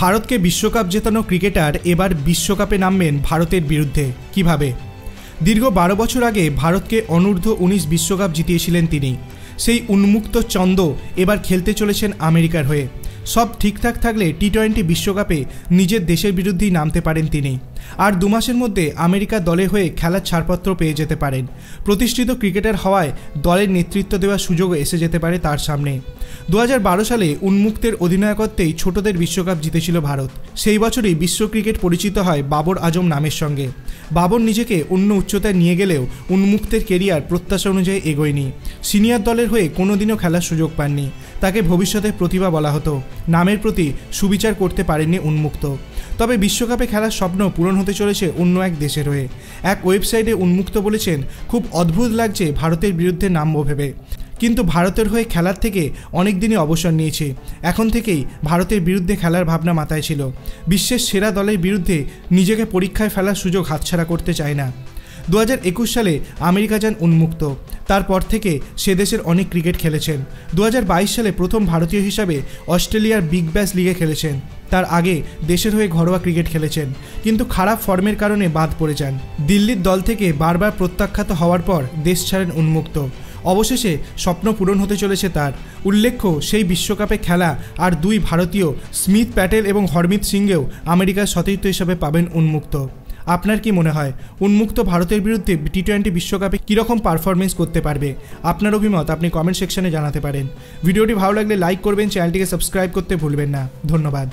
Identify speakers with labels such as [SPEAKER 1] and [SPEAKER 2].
[SPEAKER 1] ভারতকে বিশ্বকাপ জেতানো ক্রিকেটার এবার বিশ্বকাপে নামবেন ভারতের বিরুদ্ধে কিভাবে? দীর্ঘ 12 বছর আগে ভারতকে অনূর্ধ্ব 19 বিশ্বকাপ জিতিয়েছিলেন তিনি। সেই উন্মুক্ত চন্দ এবার খেলতে চলেছেন আমেরিকার হয়ে। সব ঠিকঠাক থাকলে টি-20 বিশ্বকাপে নিজের দেশের বিরুদ্ধেই নামতে পারেন তিনি। আর 2 মাসের মধ্যে আমেরিকা দলের হয়ে খেলার ছাড়পত্র পেয়ে যেতে পারেন। প্রতিষ্ঠিত ক্রিকেটার হওয়ায় দলের নেতৃত্ব দেওয়ার সুযোগও এসে যেতে পারে তার সামনে। 2012 সালে উন্মুক্তের অধিনায়কত্বেই ছোটদের বিশ্বকাপ জিতেছিল ভারত। সেই বছরই বিশ্ব ক্রিকেট পরিচিত হয় বাবর আজম নামের সঙ্গে। বাবর নিজেকে অন্য উচ্চতায় নিয়ে গেলেও উন্মুক্তের কেরিয়ার প্রত্যাশা অনুযায়ী এগোয়নি। সিনিয়র দলের হয়ে কোনোদিনও খেলার সুযোগ পাননি। তাকে ভবিষ্যতের প্রতিভা বলা হতো। নামের প্রতি সুবিচার করতে পারেননি উন্মুক্ত। তবে বিশ্বকাপে খেলার স্বপ্ন পূরণ হতে চলেছে অন্য এক দেশের হয়ে। এক ওয়েবসাইটে উন্মুক্ত বলেছেন, খুব অদ্ভুত লাগছে ভারতের বিরুদ্ধে নামবো ভেবে, কিন্তু ভারতের হয়ে খেলার থেকে অনেক দিনই অবসর নিয়েছি। এখন থেকেই ভারতের বিরুদ্ধে খেলার ভাবনা মাথায় ছিল। বিশ্বের সেরা দলের বিরুদ্ধে নিজেকে পরীক্ষায় ফেলার সুযোগ হাতছাড়া করতে চায় না। 2021 সালে আমেরিকা যান উন্মুক্ত। তারপর থেকে সে দেশের অনেক ক্রিকেট খেলেছেন। 2022 সালে প্রথম ভারতীয় হিসাবে অস্ট্রেলিয়ার বিগ ব্যাশ লিগে খেলেছেন। তার আগে দেশের হয়ে ঘরোয়া ক্রিকেট খেলেছেন, কিন্তু খারাপ ফর্মের কারণে বাদ পড়ে যান। দিল্লির দল থেকে বারবার প্রত্যাখ্যাত হওয়ার পর দেশ ছাড়েন উন্মুক্ত। অবশেষে স্বপ্ন পূরণ হতে চলেছে তার। উল্লেখ্য, সেই বিশ্বকাপে খেলা আর 2 ভারতীয় স্মিথ প্যাটেল এবং হরমিত সিংকেও আমেরিকার সতীর্থ হিসাবে পাবেন উন্মুক্ত। আপনার কি মনে হয় উন্মুক্ত ভারতের বিরুদ্ধে টি-20 বিশ্বকাপে কীরকম পারফরমেন্স করতে পারবে? আপনার অভিমত আপনি কমেন্ট সেকশনে জানাতে পারেন। ভিডিওটি ভালো লাগলে লাইক করবেন, চ্যানেলটিকে সাবস্ক্রাইব করতে ভুলবেন না। ধন্যবাদ।